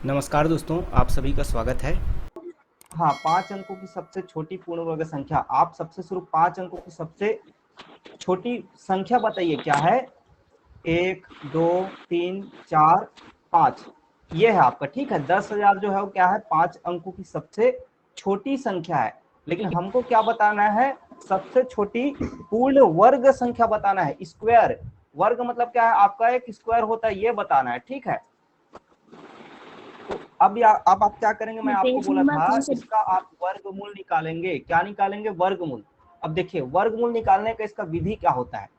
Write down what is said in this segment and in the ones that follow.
नमस्कार दोस्तों, आप सभी का स्वागत है। हाँ, 5 अंकों की सबसे छोटी पूर्ण वर्ग संख्या। आप सबसे शुरू 5 अंकों की सबसे छोटी संख्या बताइए क्या है? 1, 2, 3, 4, 5 ये है आपका। ठीक है, 10,000 जो है वो क्या है? 5 अंकों की सबसे छोटी संख्या है। लेकिन हमको क्या बताना है? सबसे छोटी पूर्ण वर्ग संख्या बताना है। स्क्वायर वर्ग मतलब क्या है? आपका एक स्क्वायर होता है, ये बताना है। ठीक है, तो अब आप क्या करेंगे? मैं आपको बोला था इसका आप वर्गमूल निकालेंगे। क्या निकालेंगे? वर्गमूल। अब देखिए, वर्गमूल निकालने का इसका विधि क्या होता है,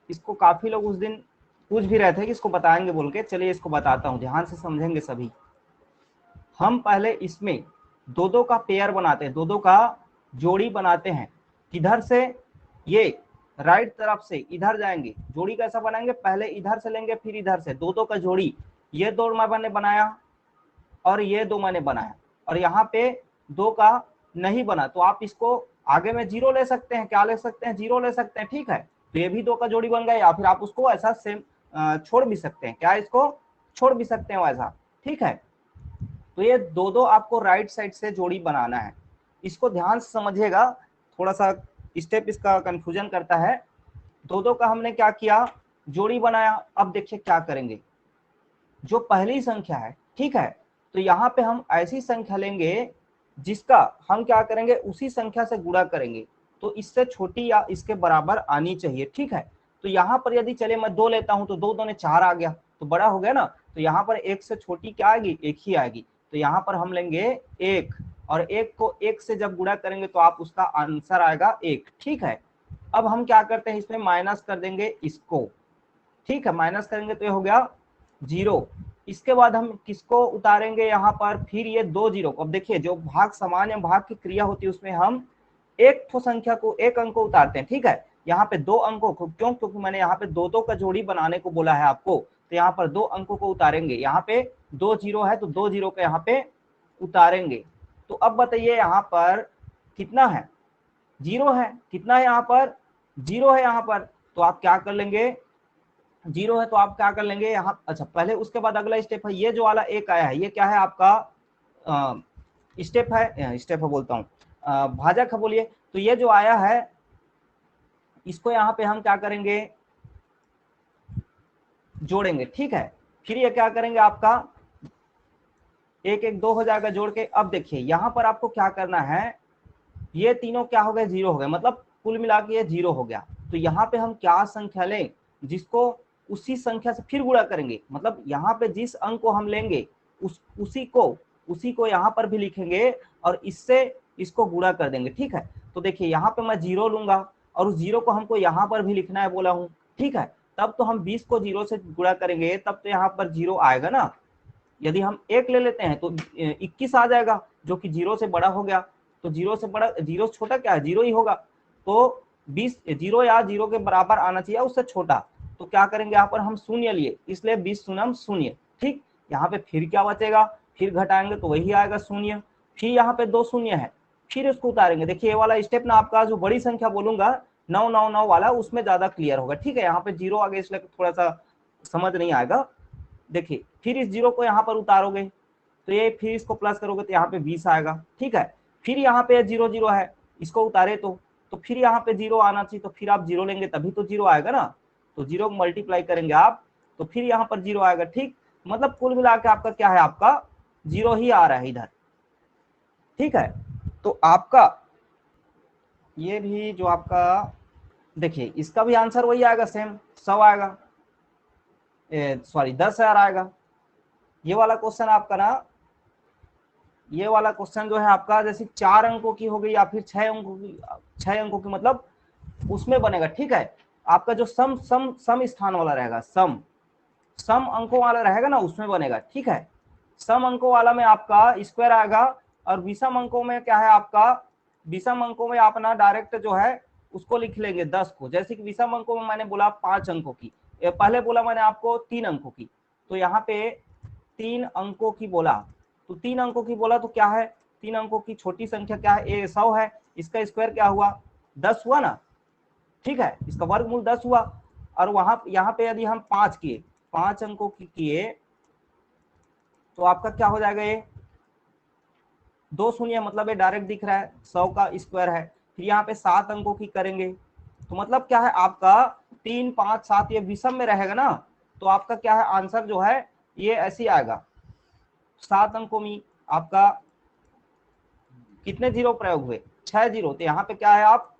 इसको काफी लोग उस दिन पूछ भी रहे थे कि इसको बताएंगे बोल के। चलिए इसको बताता हूं, ध्यान से समझेंगे सभी। हम पहले इसमें दो दो का पेयर बनाते हैं, दो दो का जोड़ी बनाते हैं। किधर से? ये राइट तरफ से इधर जाएंगे। जोड़ी कैसा बनाएंगे? पहले इधर से लेंगे, फिर इधर से, दो दो का जोड़ी। ये दो मैंने बनाया और ये दो मैंने बनाया, और यहाँ पे दो का नहीं बना, तो आप इसको आगे में जीरो ले सकते हैं। क्या ले सकते हैं? जीरो ले सकते हैं। ठीक है, तो ये भी दो का जोड़ी बन गया, या फिर आप उसको ऐसा सेम छोड़ भी सकते हैं। क्या इसको छोड़ भी सकते हैं वैसा? ठीक है, तो ये दो दो आपको राइट साइड से जोड़ी बनाना है। इसको ध्यान से समझिएगा, थोड़ा सा स्टेप इसका कंफ्यूजन करता है। दो दो का हमने क्या किया? जोड़ी बनाया। अब देखिए क्या करेंगे, जो पहली संख्या है, ठीक है, तो यहाँ पे हम ऐसी संख्या लेंगे जिसका हम क्या करेंगे? उसी संख्या से गुणा करेंगे, तो इससे छोटी या इसके बराबर आनी चाहिए। ठीक है, तो यहाँ पर यदि चले मैं दो लेता हूं, तो दो ने चार आ गया, तो बड़ा हो गया ना। तो यहाँ पर एक से छोटी क्या आएगी? एक ही आएगी। तो यहाँ पर हम लेंगे एक, और एक को एक से जब गुणा करेंगे तो आप उसका आंसर आएगा एक। ठीक है, अब हम क्या करते हैं? इसमें माइनस कर देंगे इसको। ठीक है, माइनस करेंगे तो ये हो गया जीरो। इसके बाद हम किसको उतारेंगे यहाँ पर? फिर ये दो जीरो को। अब देखिए, जो भाग समान या भाग की क्रिया होती है उसमें हम एक ठो संख्या को, एक अंक को उतारते हैं। ठीक है, यहाँ पे दो अंकों को, क्यों? क्योंकि मैंने यहाँ पे दो दो का जोड़ी बनाने को बोला है आपको, तो यहाँ पर दो अंकों को उतारेंगे। यहाँ पे दो जीरो है तो दो जीरो को यहाँ पे उतारेंगे। तो अब बताइए यहाँ पर कितना है? जीरो है। कितना है यहाँ पर? जीरो है यहाँ पर। तो आप क्या कर लेंगे? जीरो है तो आप क्या कर लेंगे यहाँ? अच्छा, पहले उसके बाद अगला स्टेप है, ये जो वाला एक आया है, ये क्या है आपका? स्टेप है, स्टेप है बोलता हूँ, भाजक है बोलिए। तो ये जो आया है, इसको यहाँ पे हम क्या करेंगे? जोड़ेंगे। ठीक है, फिर ये क्या करेंगे आपका? एक एक दो हो जाएगा जोड़ के। अब देखिए यहाँ पर आपको क्या करना है? ये तीनों क्या हो गए? जीरो हो गए, मतलब कुल मिला के ये जीरो हो गया। तो यहाँ पे हम क्या संख्या लें जिसको उसी संख्या से फिर गुणा करेंगे? मतलब यहाँ पे जिस अंक को हम लेंगे उसी को यहाँ पर भी लिखेंगे, और इससे इसको गुणा कर देंगे। ठीक है, तो देखिए यहाँ पे मैं जीरो लूंगा, और उस जीरो को हमको यहाँ पर भी लिखना है बोला हूँ। ठीक है, तब तो हम 20 को जीरो से गुणा करेंगे, तब तो यहाँ पर जीरो आएगा ना। यदि हम एक ले लेते हैं तो 21 आ जाएगा, जो कि जीरो से बड़ा हो गया। तो जीरो से बड़ा, जीरो से छोटा क्या है? जीरो ही होगा। तो 20 जीरो या जीरो के बराबर आना चाहिए, उससे छोटा। तो क्या करेंगे? यहाँ पर हम शून्य लिए, इसलिए 20 शून्यम शून्य। ठीक, यहाँ पे फिर क्या बचेगा? फिर घटाएंगे तो वही आएगा शून्य। फिर यहाँ पे दो शून्य है, फिर उसको उतारेंगे। देखिए ये वाला स्टेप ना आपका, जो बड़ी संख्या बोलूंगा 999 वाला, उसमें ज्यादा क्लियर होगा। ठीक है, यहाँ पे जीरो आ गया इसलिए थोड़ा सा समझ नहीं आएगा। देखिए फिर इस जीरो को यहाँ पर उतारोगे, तो ये फिर इसको प्लस करोगे तो यहाँ पे 20 आएगा। ठीक है, फिर यहाँ पे जीरो जीरो है, इसको उतारे तो फिर यहाँ पे जीरो आना चाहिए, तो फिर आप जीरो लेंगे तभी तो जीरो आएगा ना। तो जीरो को मल्टीप्लाई करेंगे आप, तो फिर यहाँ पर जीरो आएगा। ठीक, मतलब कुल मिला के आपका क्या है? आपका जीरो ही आ रहा है इधर। ठीक है, तो आपका ये भी जो आपका, देखिए इसका भी आंसर वही आएगा, सेम 100 आएगा, सॉरी 10,000 आएगा। ये वाला क्वेश्चन आपका ना, ये वाला क्वेश्चन जो है आपका, जैसे 4 अंकों की हो गई या फिर 6 अंकों की मतलब उसमें बनेगा। ठीक है, आपका जो सम सम सम स्थान वाला रहेगा, सम सम अंकों वाला रहेगा ना, उसमें बनेगा। ठीक है, सम अंकों वाला में आपका स्क्वायर आएगा, और विषम अंकों में क्या है आपका? विषम अंकों में आप ना डायरेक्ट जो है उसको लिख लेंगे 10 को। जैसे कि विषम अंकों में मैंने बोला 5 अंकों की, पहले बोला मैंने आपको 3 अंकों की, तो यहाँ पे 3 अंकों की बोला, तो 3 अंकों की बोला तो क्या है? 3 अंकों की छोटी संख्या क्या है? 100 है। इसका स्क्वायर क्या हुआ? 10 हुआ ना। ठीक है, इसका वर्गमूल 10 हुआ। और वहां यहाँ पे यदि हम 5 किए, 5 अंकों की किए, तो आपका क्या हो जाएगा, ये 2 शून्य मतलब ये डायरेक्ट दिख रहा है, 100 का स्क्वायर है। फिर यहाँ पे 7 अंकों की करेंगे तो मतलब क्या है आपका 3 5 7 ये विषम में रहेगा ना, तो आपका क्या है आंसर जो है ये ऐसे ही आएगा। 7 अंकों में आपका कितने जीरो प्रयोग हुए, 6 जीरो, तो यहाँ पे क्या है आप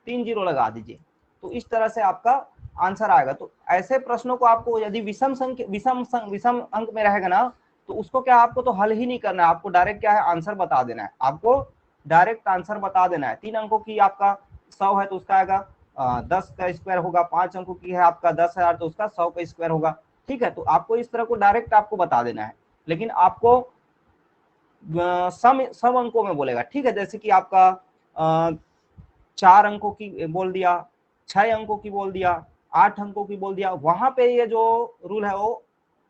3 जीरो लगा दीजिए, तो इस तरह से आपका आंसर आएगा। तो ऐसे प्रश्नों को आपको यदि विषम अंक में रहेगा ना, तो उसको क्या आपको तो हल ही नहीं करना है, आपको डायरेक्ट क्या है आंसर बता देना है, आपको डायरेक्ट आंसर बता देना है। 3 अंकों की आपका 100 है तो उसका आएगा 10 का स्क्वायर होगा, 5 अंकों की है आपका 10,000 तो उसका 100 का स्क्वायर होगा। ठीक है, तो आपको इस तरह को डायरेक्ट आपको बता देना है, लेकिन आपको सम अंकों में बोलेगा। ठीक है, जैसे कि आपका 4 अंकों की बोल दिया, 6 अंकों की बोल दिया, 8 अंकों की बोल दिया, वहां पे ये जो रूल है वो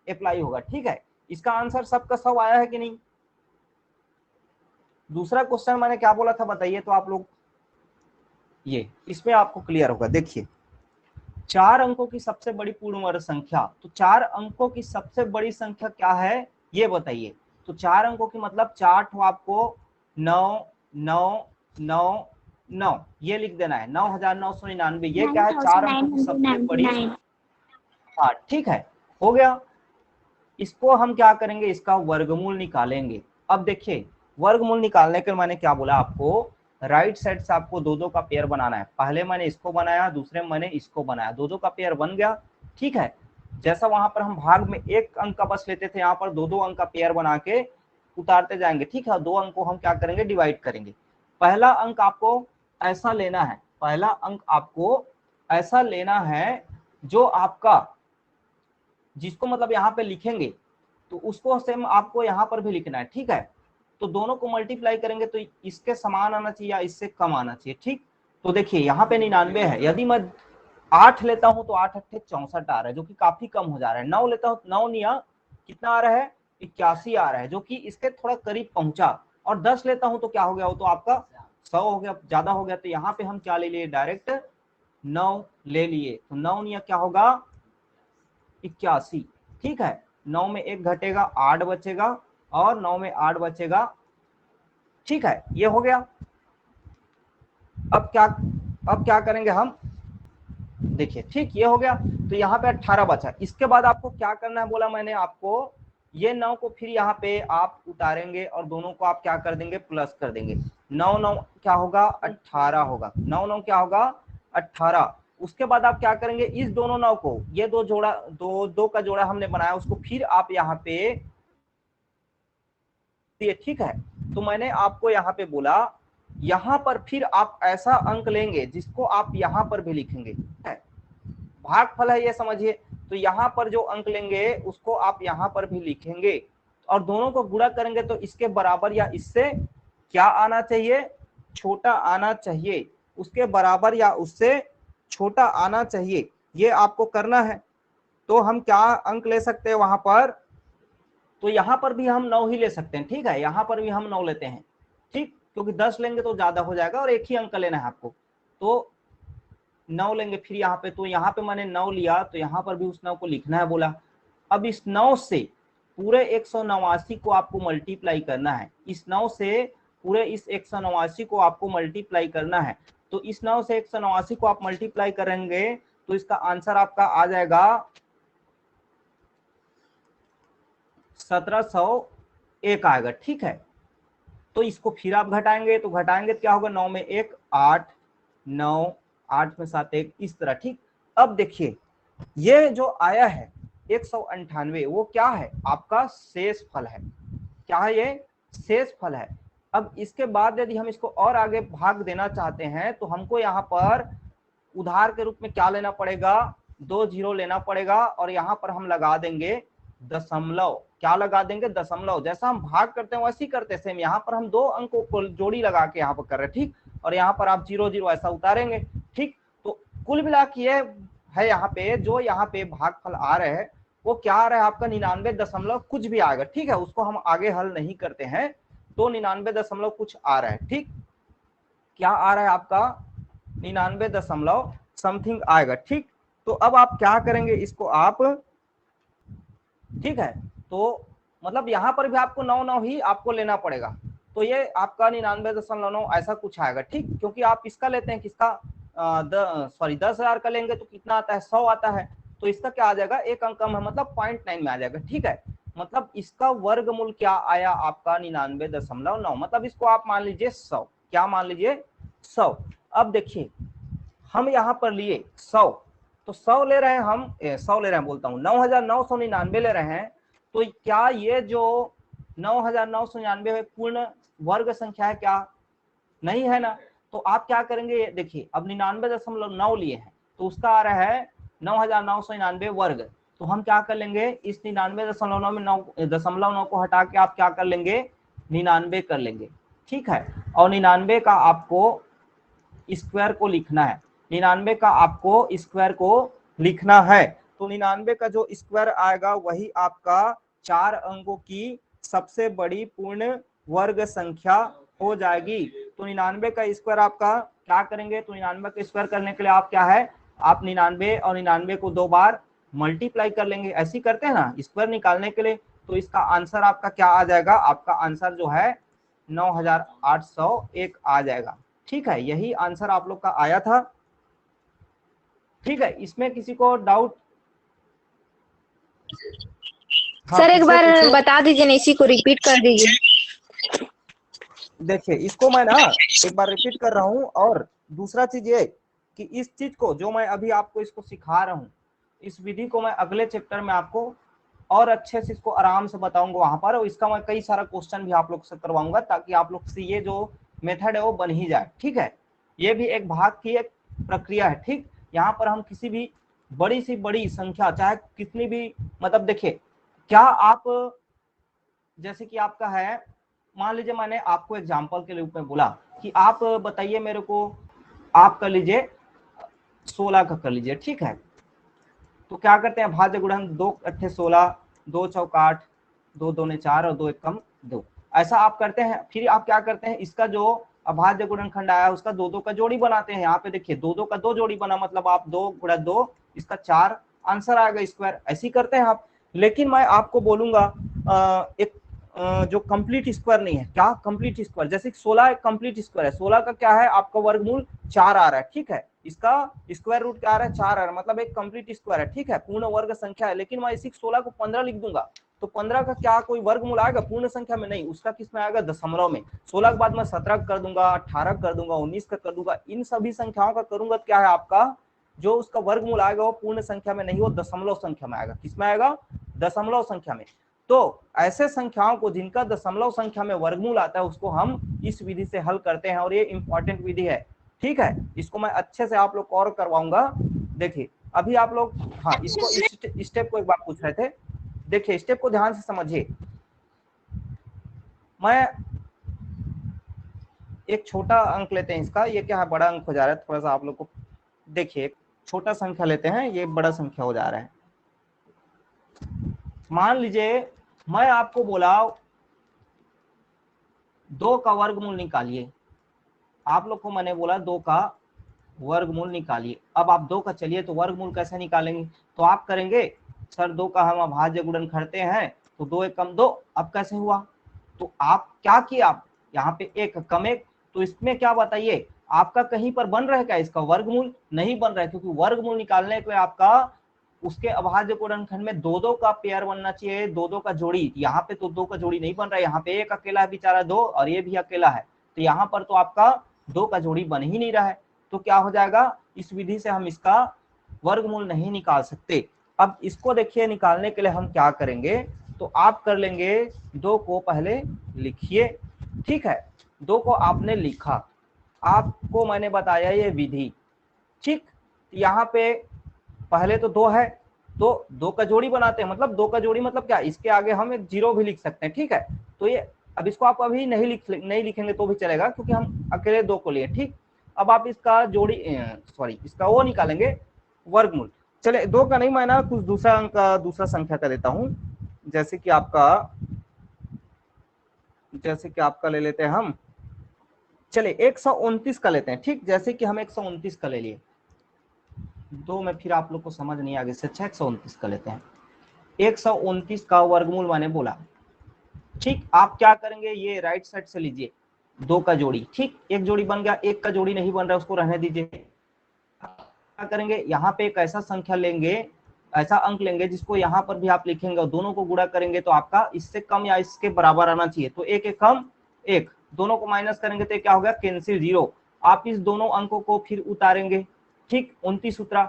अप्लाई होगा। ठीक है, इसका आंसर सबका सब आया है कि नहीं। दूसरा क्वेश्चन मैंने क्या बोला था बताइए तो आप लोग, ये इसमें आपको क्लियर होगा। देखिए 4 अंकों की सबसे बड़ी पूर्ण वर्ग संख्या, तो 4 अंकों की सबसे बड़ी संख्या क्या है ये बताइए। तो 4 अंकों की मतलब 4 ठो आपको 9 9 9 9 ये लिख देना है, 9,999, ये क्या है 4 अंकों की सबसे बड़ी। हाँ ठीक है, हो गया। इसको हम क्या करेंगे, इसका वर्गमूल निकालेंगे। अब देखिए वर्गमूल निकालने के मैंने क्या बोला आपको, राइट साइड से आपको दो दो का पेयर बनाना है। पहले मैंने इसको बनाया, दूसरे मैंने इसको बनाया, दो दो का पेयर बन गया। ठीक है, जैसा वहां पर हम भाग में एक अंक का बस लेते थे, यहाँ पर दो दो अंक का पेयर बना के उतारते जाएंगे। ठीक है, दो अंक को हम क्या करेंगे, डिवाइड करेंगे। पहला अंक आपको ऐसा लेना है, पहला अंक आपको ऐसा लेना है जो आपका, जिसको मतलब यहाँ पे लिखेंगे तो उसको सेम आपको यहाँ पर भी लिखना है। ठीक है, तो दोनों को मल्टीप्लाई करेंगे तो इसके समान आना चाहिए या इससे कम आना चाहिए। ठीक, तो देखिए यहाँ पे 99 है, यदि मैं 8 लेता हूं तो 8 अट्ठे 64 आ रहा है, जो कि काफी कम हो जा रहा है। 9 लेता हूं, 9 निया कितना आ रहा है, 81 आ रहा है, जो कि इसके थोड़ा करीब पहुंचा। और 10 लेता हूं तो क्या हो गया, वो तो आपका 100 हो गया, ज्यादा हो गया। तो यहाँ पे हम क्या ले लिए, डायरेक्ट 9 ले लिए, तो 9 निया क्या होगा 81। ठीक है, 9 में 1 घटेगा 8 बचेगा, और 9 में 8 बचेगा। ठीक है, ये हो गया। अब क्या करेंगे हम, देखिए ठीक ये हो गया। तो यहाँ पे 18 बचा। इसके बाद आपको क्या करना है बोला मैंने आपको, ये 9 को फिर यहाँ पे आप उतारेंगे और दोनों को आप क्या कर देंगे, प्लस कर देंगे। 9 9 क्या होगा 18 होगा, 9 9 क्या होगा 18। उसके बाद आप क्या करेंगे, इस दोनों 9 को, ये दो जोड़ा, दो का जोड़ा हमने बनाया, उसको फिर आप यहाँ पे, ठीक है। तो मैंने आपको यहाँ पे बोला, यहाँ पर फिर आप ऐसा अंक लेंगे जिसको आप यहाँ पर भी लिखेंगे। भागफल है ये समझिए, तो यहाँ पर जो अंक लेंगे उसको आप यहाँ पर भी लिखेंगे, और दोनों को गुणा करेंगे तो इसके बराबर या इससे क्या आना चाहिए, छोटा आना चाहिए, उसके बराबर या उससे छोटा आना चाहिए, ये आपको करना है। तो हम क्या अंक ले सकते हैं वहां पर, तो यहाँ पर भी हम 9 ही ले सकते हैं। ठीक है, यहाँ पर भी हम 9 लेते हैं। ठीक, क्योंकि 10 लेंगे तो ज्यादा हो जाएगा और एक ही अंक लेना है आपको, तो 9 लेंगे फिर यहाँ पे। तो यहाँ पे मैंने 9 लिया, तो यहाँ पर भी उस 9 को लिखना है बोला। अब इस 9 से पूरे 189 को आपको मल्टीप्लाई करना है, इस 9 से पूरे इस 189 को आपको मल्टीप्लाई करना है। तो इस 9 से 189 को आप मल्टीप्लाई करेंगे तो इसका आंसर आपका आ जाएगा 1701 आएगा। ठीक है, तो इसको फिर आप घटाएंगे, तो घटाएंगे तो क्या होगा, 9 में 1 8, 9 8 में 7 1, इस तरह। ठीक, अब देखिए ये जो आया है 198, वो क्या है आपका शेष फल है। क्या है ये, शेष फल है। अब इसके बाद यदि हम इसको और आगे भाग देना चाहते हैं तो हमको यहाँ पर उधार के रूप में क्या लेना पड़ेगा, 2 जीरो लेना पड़ेगा, और यहाँ पर हम लगा देंगे दशमलव। क्या लगा देंगे, दशमलव। जैसा हम भाग करते हैं वैसे ही करते सेम, यहाँ पर हम 2 अंकों को जोड़ी लगा के यहाँ पर कर रहे हैं। ठीक, और यहाँ पर आप 0 0 ऐसा उतारेंगे। ठीक, तो कुल मिला के ये है यहाँ पे, जो यहाँ पे भागफल आ रहे हैं वो क्या आ रहा है आपका 99 दशमलव कुछ भी आएगा। ठीक है, उसको हम आगे हल नहीं करते हैं, तो 99 दशमलव कुछ आ रहा है। ठीक, क्या आ रहा है आपका 99 दशमलव समथिंग आएगा। ठीक, तो अब आप क्या करेंगे, इसको आप, ठीक है, तो मतलब यहाँ पर भी आपको 9 ही आपको लेना पड़ेगा। तो ये आपका 99.9 ऐसा कुछ आएगा, ठीक। क्योंकि आप इसका लेते हैं, किसका, 10,000 का लेंगे तो कितना आता है, 100 आता है। तो इसका क्या आ जाएगा, एक अंक कम है, मतलब 0.9 में आ जाएगा, ठीक है। मतलब इसका वर्गमूल क्या आया आपका 99.9, मतलब इसको आप मान लीजिए 100, क्या मान लीजिए 100। अब देखिए हम यहाँ पर लिए 100, तो 100 ले रहे हैं हम, 100 ले रहे हैं बोलता हूँ, 9,999 ले रहे हैं। तो क्या ये जो 9,999 पूर्ण वर्ग संख्या है क्या, नहीं है ना। तो आप क्या करेंगे, देखिए अब 99.9 लिए हैं, तो उसका आ रहा है 9,999 वर्ग। तो हम क्या कर लेंगे, इस 99.9 में 9 को हटा के आप क्या कर लेंगे, 99 कर लेंगे, ठीक है। और 99 का आपको स्क्वायर को लिखना है, 99 का आपको स्क्वायर को लिखना है। तो 99 का जो स्क्वायर आएगा वही आपका 4 अंकों की सबसे बड़ी पूर्ण वर्ग संख्या हो जाएगी। तो 99 का स्क्वायर आपका क्या करेंगे, तो 99 का स्क्वायर करने के लिए आप क्या है, आप 99 और 99 को 2 बार मल्टीप्लाई कर लेंगे, ऐसे करते हैं ना स्क्वायर निकालने के लिए। तो इसका आंसर आपका क्या आ जाएगा, आपका आंसर जो है 9,801 आ जाएगा, ठीक है। यही आंसर आप लोग का आया था, ठीक है। इसमें किसी को डाउट? हाँ सर एक पूछे बार पूछे। बता दीजिए ना, इसी को रिपीट कर दीजिए। देखिए इसको मैं ना एक बार रिपीट कर रहा हूँ, और दूसरा चीज ये कि इस चीज को जो मैं अभी आपको इसको सिखा रहा हूँ, इस विधि को मैं अगले चैप्टर में आपको और अच्छे से इसको आराम से बताऊंगा वहां पर, और इसका मैं कई सारा क्वेश्चन भी आप लोग से करवाऊंगा, ताकि आप लोग से ये जो मेथड है वो बन ही जाए, ठीक है। ये भी एक भाग की एक प्रक्रिया है, ठीक। यहाँ पर हम किसी भी बड़ी सी बड़ी संख्या, चाहे कितनी भी, मतलब देखिए क्या आप, जैसे कि आपका है, मान लीजिए मैंने आपको एग्जाम्पल के रूप में बोला कि आप बताइए मेरे को, आप कर लीजिए 16 का कर लीजिए, ठीक है। तो क्या करते हैं, भाज्य गुणन, 2 अट्ठे 16, 2 चौक 8, 2 दूने 4 और 2 एकम 2, ऐसा आप करते हैं। फिर आप क्या करते हैं, इसका जो अभाज्य गुणनखंड आया उसका 2 का जोड़ी बनाते हैं। यहाँ पे देखिए 2 का 2 जोड़ी बना, मतलब आप 2 गुणा 2, इसका 4 आंसर आएगा स्क्वायर, ऐसे ही करते हैं आप। लेकिन मैं आपको बोलूंगा एक जो कंप्लीट स्क्वायर नहीं है, क्या कंप्लीट स्क्वायर, जैसे 16 एक कंप्लीट स्क्वायर है, 16 का क्या है आपका वर्गमूल 4 आ रहा है, ठीक है। इसका स्क्वायर रूट क्या आ रहा है, 4 आ रहा है, मतलब एक कंप्लीट स्क्वायर है, ठीक है, पूर्ण वर्ग संख्या है। लेकिन मैं इसी 16 को 15 लिख दूंगा, तो 15 का क्या कोई वर्गमूल आएगा पूर्ण संख्या में, नहीं, उसका किस में आएगा, दशमलव में। 16 के बाद मैं 17 कर दूंगा, 18 कर दूंगा, 19 का कर दूंगा, इन सभी संख्याओं का करूंगा, क्या है आपका जो उसका वर्गमूल आएगा वो पूर्ण संख्या में नहीं, वो दशमलव संख्या में आएगा, किसमें आएगा, दशमलव संख्या में। तो ऐसे संख्याओं को जिनका दशमलव संख्या में वर्गमूल आता है उसको हम इस विधि से हल करते हैं, और ये इंपॉर्टेंट विधि है, ठीक है। इसको मैं अच्छे से आप लोग को और करवाऊंगा। देखिए अभी आप लोग, हाँ इसको इस स्टेप को एक बार पूछ रहे थे, देखिए स्टेप को ध्यान से समझिए। मैं एक छोटा अंक लेते हैं इसका, ये क्या है, बड़ा अंक हो जा रहा है, थोड़ा सा आप लोग को देखिए, छोटा संख्या लेते हैं, ये बड़ा संख्या हो जा रहा है। मान लीजिए मैं आपको बोला 2 का वर्गमूल निकालिए, आप लोग को मैंने बोला 2 का वर्गमूल निकालिए। अब आप 2 का चलिए तो वर्गमूल कैसे निकालेंगे, तो आप करेंगे सर 2 का हम अभाज्य गुणन करते हैं, तो 2 एकम 2, अब कैसे हुआ, तो आप क्या किया, आप यहाँ पे एक कम एक, तो इसमें क्या बताइए आपका कहीं पर बन रहा है क्या इसका वर्गमूल, नहीं बन रहा है, क्योंकि वर्गमूल निकालने के लिए आपका उसके अभाज्य गुणनखंड में 2 का पेयर बनना चाहिए, 2 का जोड़ी। यहाँ पे तो 2 का जोड़ी नहीं बन रहा है, यहाँ पे एक अकेला है बेचारा 2, और ये भी अकेला है, तो यहाँ पर तो आपका 2 का जोड़ी बन ही नहीं रहा है। तो क्या हो जाएगा, इस विधि से हम इसका वर्गमूल नहीं निकाल सकते। अब इसको देखिए निकालने के लिए हम क्या करेंगे, तो आप कर लेंगे 2 को पहले लिखिए, ठीक है। 2 को आपने लिखा, आपको मैंने बताया ये विधि, ठीक। यहाँ पे पहले तो 2 है, तो 2 का जोड़ी बनाते हैं, मतलब 2 का जोड़ी मतलब क्या, इसके आगे हम एक 0 भी लिख सकते हैं, ठीक है। तो ये अब इसको आप अभी नहीं लिखेंगे तो भी चलेगा, क्योंकि हम अकेले 2 को लिए, ठीक। अब आप इसका जोड़ी इसका वो निकालेंगे वर्गमूल। चले 2 का नहीं, मैं ना कुछ दूसरा अंक दूसरा संख्या का देता हूं, जैसे कि आपका ले लेते हैं हम, चले 129 का लेते हैं, ठीक। जैसे कि हम 129 का ले लिए, 2 में फिर आप लोग को समझ नहीं आगे से, अच्छा 129 का लेते हैं। 129 का वर्गमूल मैंने बोला, ठीक, आप क्या करेंगे, ये राइट साइड से लीजिए 2 का जोड़ी, ठीक, एक जोड़ी बन गया, एक का जोड़ी नहीं बन रहा उसको रहने दीजिए। क्या करेंगे, यहाँ पे एक ऐसा संख्या लेंगे, ऐसा अंक लेंगे जिसको यहाँ पर भी आप लिखेंगे और दोनों को गुणा करेंगे तो आपका इससे कम या इसके बराबर आना चाहिए। तो एक एक कम एक, दोनों को माइनस करेंगे तो क्या हो गया, कैंसिल 0। आप इस दोनों अंकों को फिर उतारेंगे, ठीक, 29 उतरा।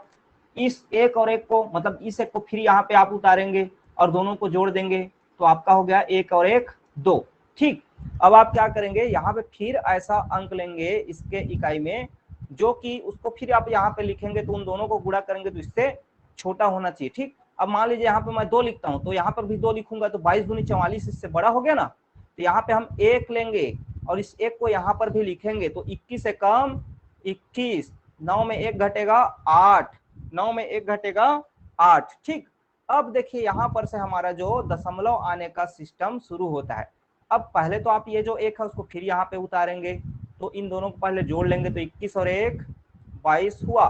इस एक और एक को, मतलब इस एक को फिर यहाँ पे आप उतारेंगे और दोनों को जोड़ देंगे तो आपका हो गया 1 और 1 2, ठीक। अब आप क्या करेंगे, यहाँ पे फिर ऐसा अंक लेंगे इसके इकाई में जो कि उसको फिर आप यहाँ पे लिखेंगे तो उन दोनों को गुणा करेंगे तो इससे छोटा होना चाहिए, ठीक। अब मान लीजिए यहाँ पे मैं 2 लिखता हूँ तो यहाँ पर भी 2 लिखूंगा तो 22 दूनी 44 इससे बड़ा हो गया ना। तो यहाँ पे हम 1 लेंगे और इस 1 को यहाँ पर भी लिखेंगे तो 21 से कम 21, 9 में 1 घटेगा 8, 9 में 1 घटेगा 8, ठीक। अब देखिए यहाँ पर से हमारा जो दशमलव आने का सिस्टम शुरू होता है। अब पहले तो आप ये जो 1 है उसको फिर यहाँ पे उतारेंगे तो इन दोनों को पहले जोड़ लेंगे तो 21 और 1 22 हुआ।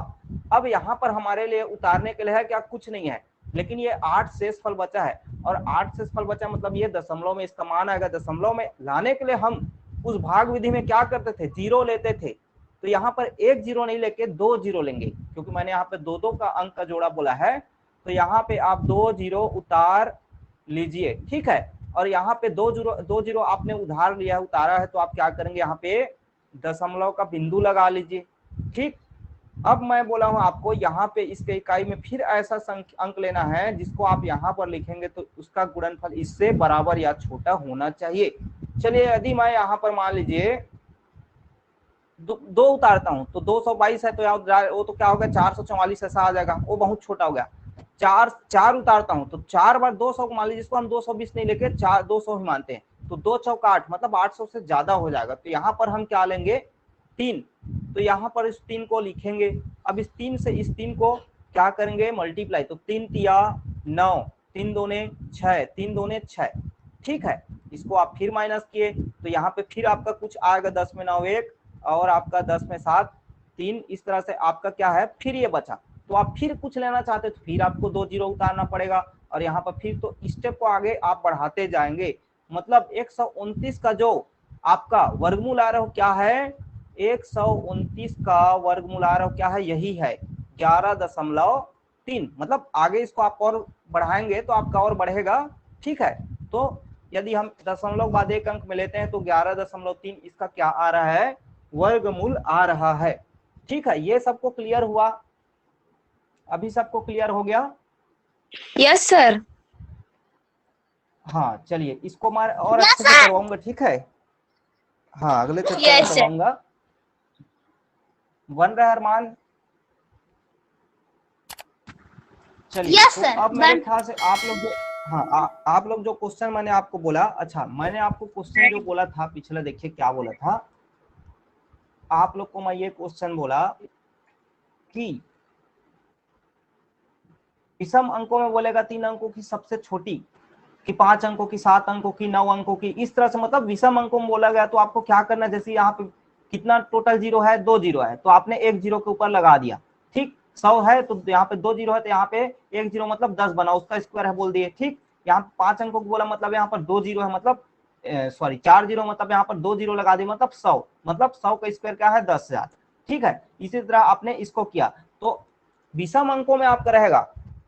अब यहाँ पर हमारे लिए उतारने के लिए है क्या, कुछ नहीं है, लेकिन ये 8 शेषफल बचा है और 8 शेषफल बचा मतलब ये दशमलव में इसका मान आएगा। दशमलव में लाने के लिए हम उस भाग विधि में क्या करते थे, 0 लेते थे। तो यहाँ पर 1 0 नहीं लेके 2 0 लेंगे क्योंकि मैंने यहाँ पे 2 2 का अंक का जोड़ा बोला है। तो यहाँ पे आप 2 0 उतार लीजिए, ठीक है। और यहाँ पे 2 0 आपने उधार लिया है, उतारा है, तो आप क्या करेंगे, यहाँ पे दशमलव का बिंदु लगा लीजिए, ठीक। अब मैं बोला हूं आपको यहाँ पे इसके इकाई में फिर ऐसा अंक लेना है जिसको आप यहाँ पर लिखेंगे तो उसका गुणनफल इससे बराबर या छोटा होना चाहिए। चलिए यदि मैं यहाँ पर मान लीजिए 2 उतारता हूं तो 222 है तो वो तो क्या होगा 444 ऐसा आ जाएगा, वो बहुत छोटा हो गया। 4 उतारता हूं तो 4 बार 200 मान लीजिए, जिसको हम 220 नहीं लेके 200 ही मानते हैं तो 2 चौका 8 मतलब 800 से ज्यादा हो जाएगा। तो यहाँ पर हम क्या लेंगे, 3। तो यहाँ पर इस 3 को लिखेंगे। अब इस 3 से इस 3 को क्या करेंगे, मल्टीप्लाई, तो 3 तिया 9, 3 दूने 6, 3 दूने 6, ठीक है। इसको आप फिर माइनस किए तो यहाँ पे फिर आपका कुछ आएगा, 10 में 9 1 और आपका 10 में 7 3, इस तरह से आपका क्या है, फिर ये बचा। तो आप फिर कुछ लेना चाहते तो फिर आपको 2 0 उतारना पड़ेगा और यहाँ पर फिर तो स्टेप को आगे आप बढ़ाते जाएंगे। मतलब 129 का जो आपका वर्गमूल आ रहा हो क्या है, 129 का वर्गमूल आ रहा हो क्या है, यही है 11.3। मतलब आगे इसको आप और बढ़ाएंगे तो आपका और बढ़ेगा, ठीक है। तो यदि हम दशमलव बाद एक अंक में लेते हैं तो 11.3 इसका क्या आ रहा है, वर्गमूल आ रहा है, ठीक है। ये सबको क्लियर हुआ, अभी सबको क्लियर हो गया? Yes sir. हाँ चलिए इसको मैं और अच्छे से करवाऊंगा, ठीक है। हाँ अगले चैप्टर में करवाऊंगा। बन रहा है अरमान? चलिए तो अब मेरे ख्याल से आप लोग जो, हाँ आप लोग जो क्वेश्चन मैंने आपको बोला, अच्छा मैंने आपको क्वेश्चन जो बोला था पिछला, देखिए क्या बोला था आप लोग को। मैं ये क्वेश्चन बोला कि विषम अंकों में बोलेगा 3 अंकों की सबसे छोटी, कि 5 अंकों की, 7 अंकों की, 9 अंकों की, इस तरह से मतलब विषम अंकों में बोला गया। तो आपको क्या करना है, जैसे यहाँ पे कितना टोटल 0 है, 2 0 है तो आपने 1 0 के ऊपर लगा दिया, ठीक। 100 है तो यहाँ पे 2 0 है तो यहाँ पे 1 0 मतलब 10 बना, उसका स्क्वायर है बोल दिए, ठीक। यहाँ 5 अंकों को बोला मतलब यहाँ पर 2 0 है, मतलब सॉरी 4 0 मतलब यहाँ पर 2 0 लगा दिए, मतलब 100, मतलब 100 का स्क्वायर क्या है, 10,000, ठीक है। इसी तरह आपने इसको किया तो विषम अंकों में आपका रहेगा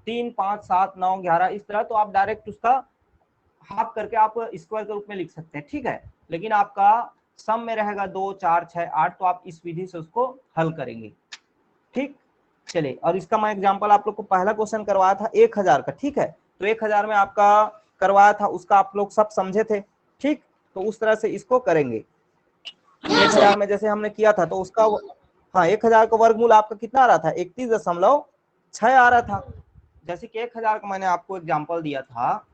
3 5 7 9 11 इस तरह। तो आप डायरेक्ट उसका हाफ करके आप स्क्वायर के रूप में लिख सकते हैं, ठीक है। लेकिन आपका सम में रहेगा 2 4 6 8, तो आप इस विधि से उसको हल करेंगे, ठीक। चलिए और इसका मैं एग्जांपल आप लोग को पहला क्वेश्चन करवाया था 1000 का, ठीक है। तो 1000 में आपका करवाया था, उसका आप लोग सब समझे थे, ठीक। तो उस तरह से इसको करेंगे। 1000 में जैसे हमने किया था तो उसका, हाँ 1000 का वर्गमूल आपका कितना आ रहा था, 31.6 आ रहा था। जैसे कि 1000 का मैंने आपको एग्जांपल दिया था,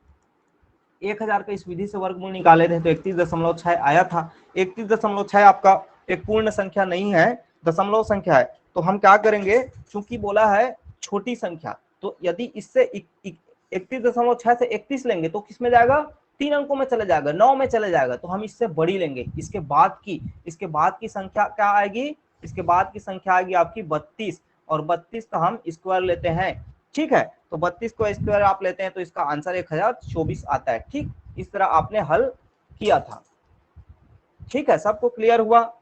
1000 का इस विधि से वर्गमूल निकाले थे तो 31.6 आया था। 31.6 आपका एक पूर्ण संख्या नहीं है, दशमलव संख्या है। तो हम क्या करेंगे, चूंकि बोला है छोटी संख्या, तो यदि इससे 31.6 से 31 लेंगे तो किस में जाएगा, 3 अंकों में चले जाएगा, 9 में चले जाएगा। तो हम इससे बड़ी लेंगे, इसके बाद की संख्या क्या आएगी, इसके बाद की संख्या आएगी आपकी 32, और 32 का हम स्क्वायर लेते हैं, ठीक है। तो 32 को स्क्वायर आप लेते हैं तो इसका आंसर 1024 आता है, ठीक। इस तरह आपने हल किया था। ठीक है, सबको क्लियर हुआ?